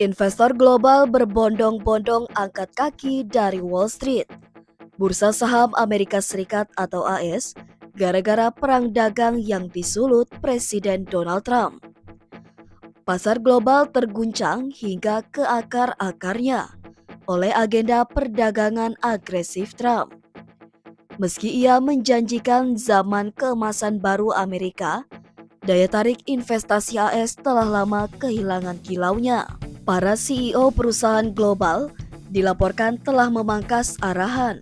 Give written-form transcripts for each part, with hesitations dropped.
Investor global berbondong-bondong angkat kaki dari Wall Street. Bursa saham Amerika Serikat atau AS gara-gara perang dagang yang disulut Presiden Donald Trump. Pasar global terguncang hingga ke akar-akarnya oleh agenda perdagangan agresif Trump. Meski ia menjanjikan zaman keemasan baru Amerika, daya tarik investasi AS telah lama kehilangan kilaunya. Para CEO perusahaan global dilaporkan telah memangkas arahan.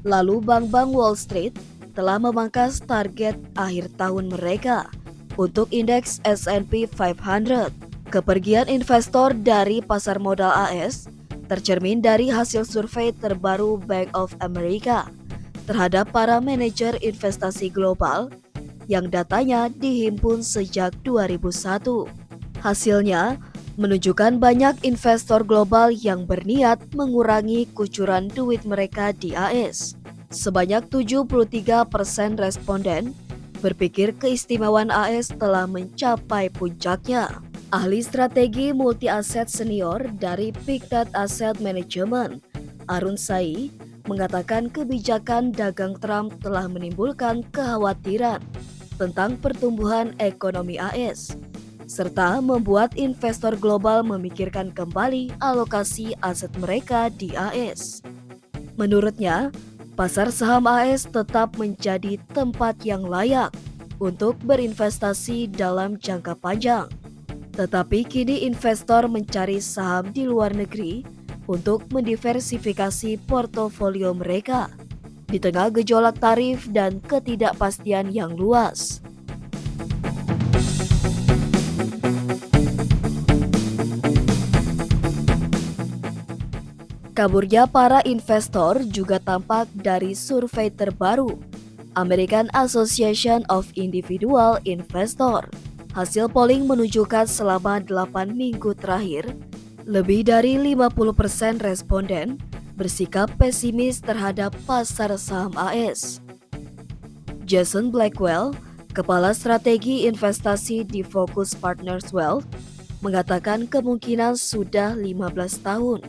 Lalu bank-bank Wall Street telah memangkas target akhir tahun mereka untuk indeks S&P 500. Kepergian investor dari pasar modal AS tercermin dari hasil survei terbaru Bank of America terhadap para manajer investasi global yang datanya dihimpun sejak 2001. Hasilnya menunjukkan banyak investor global yang berniat mengurangi kucuran duit mereka di AS. Sebanyak 73% responden berpikir keistimewaan AS telah mencapai puncaknya. Ahli strategi multi-aset senior dari Pictet Asset Management, Arun Sai, mengatakan kebijakan dagang Trump telah menimbulkan kekhawatiran tentang pertumbuhan ekonomi AS, serta membuat investor global memikirkan kembali alokasi aset mereka di AS. Menurutnya, pasar saham AS tetap menjadi tempat yang layak untuk berinvestasi dalam jangka panjang. Tetapi kini investor mencari saham di luar negeri untuk mendiversifikasi portofolio mereka di tengah gejolak tarif dan ketidakpastian yang luas. Kaburnya para investor juga tampak dari survei terbaru American Association of Individual Investor. Hasil polling menunjukkan selama 8 minggu terakhir, lebih dari 50% responden bersikap pesimis terhadap pasar saham AS. Jason Blackwell, kepala strategi investasi di Focus Partners Wealth, mengatakan kemungkinan sudah 15 tahun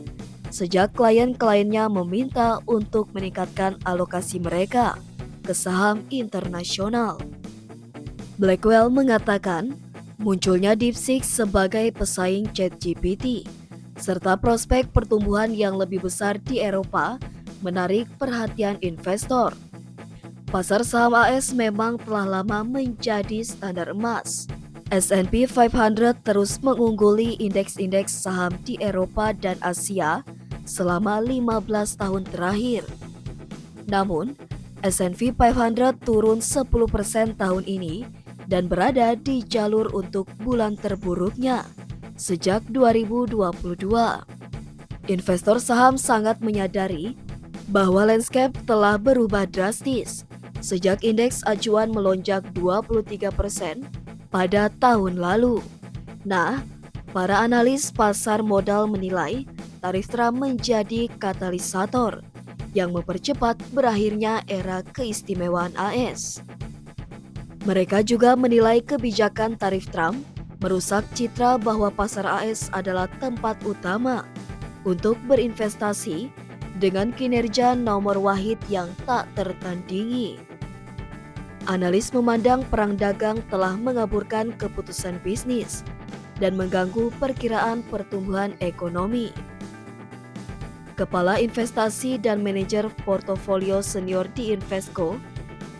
sejak klien-kliennya meminta untuk meningkatkan alokasi mereka ke saham internasional. Blackwell mengatakan munculnya DeepSeek sebagai pesaing ChatGPT serta prospek pertumbuhan yang lebih besar di Eropa menarik perhatian investor. Pasar saham AS memang telah lama menjadi standar emas. S&P 500 terus mengungguli indeks-indeks saham di Eropa dan Asia selama 15 tahun terakhir. Namun, S&P 500 turun 10% tahun ini dan berada di jalur untuk bulan terburuknya sejak 2022. Investor saham sangat menyadari bahwa landscape telah berubah drastis sejak indeks acuan melonjak 23% pada tahun lalu. Nah, para analis pasar modal menilai tarif Trump menjadi katalisator yang mempercepat berakhirnya era keistimewaan AS. Mereka juga menilai kebijakan tarif Trump merusak citra bahwa pasar AS adalah tempat utama untuk berinvestasi dengan kinerja nomor wahid yang tak tertandingi. Analis memandang perang dagang telah mengaburkan keputusan bisnis dan mengganggu perkiraan pertumbuhan ekonomi. Kepala Investasi dan Manajer Portofolio Senior di Invesco,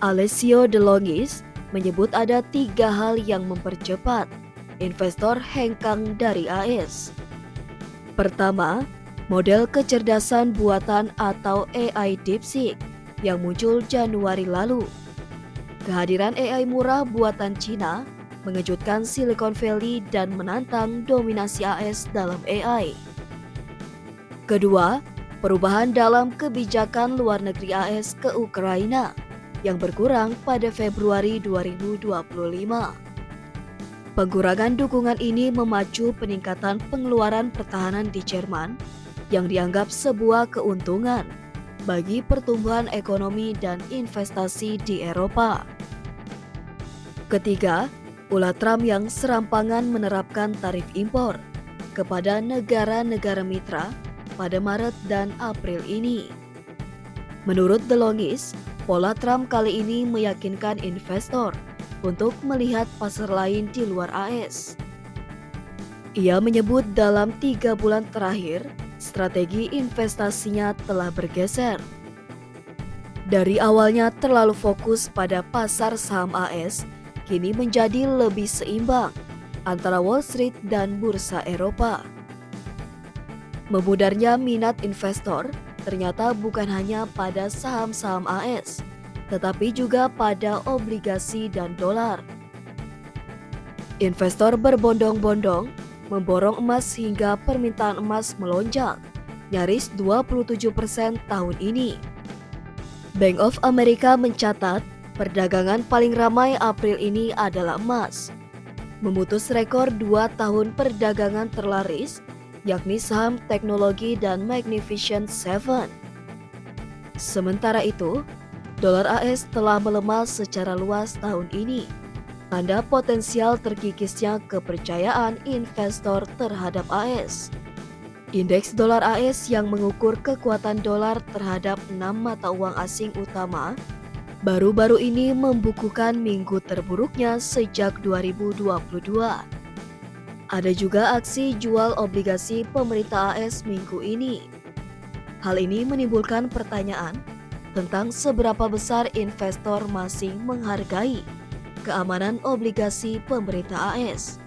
Alessio De Longis, menyebut ada 3 hal yang mempercepat investor hengkang dari AS. Pertama, model kecerdasan buatan atau AI DeepSeek yang muncul Januari lalu. Kehadiran AI murah buatan Cina mengejutkan Silicon Valley dan menantang dominasi AS dalam AI. Kedua, perubahan dalam kebijakan luar negeri AS ke Ukraina yang berkurang pada Februari 2025. Pengurangan dukungan ini memacu peningkatan pengeluaran pertahanan di Jerman yang dianggap sebuah keuntungan bagi pertumbuhan ekonomi dan investasi di Eropa. Ketiga, ulah Trump yang serampangan menerapkan tarif impor kepada negara-negara mitra pada Maret dan April ini. Menurut The Longis, pola Trump kali ini meyakinkan investor untuk melihat pasar lain di luar AS. Ia menyebut dalam 3 bulan terakhir, strategi investasinya telah bergeser. Dari awalnya terlalu fokus pada pasar saham AS, kini menjadi lebih seimbang antara Wall Street dan bursa Eropa. Memudarnya minat investor ternyata bukan hanya pada saham-saham AS, tetapi juga pada obligasi dan dolar. Investor berbondong-bondong memborong emas hingga permintaan emas melonjak, nyaris 27% tahun ini. Bank of America mencatat perdagangan paling ramai April ini adalah emas, memutus rekor 2 tahun perdagangan terlaris, yakni saham teknologi dan Magnificent Seven. Sementara itu, dolar AS telah melemah secara luas tahun ini, tanda potensial terkikisnya kepercayaan investor terhadap AS. Indeks dolar AS yang mengukur kekuatan dolar terhadap 6 mata uang asing utama baru-baru ini membukukan minggu terburuknya sejak 2022. Ada juga aksi jual obligasi pemerintah AS minggu ini. Hal ini menimbulkan pertanyaan tentang seberapa besar investor masih menghargai keamanan obligasi pemerintah AS.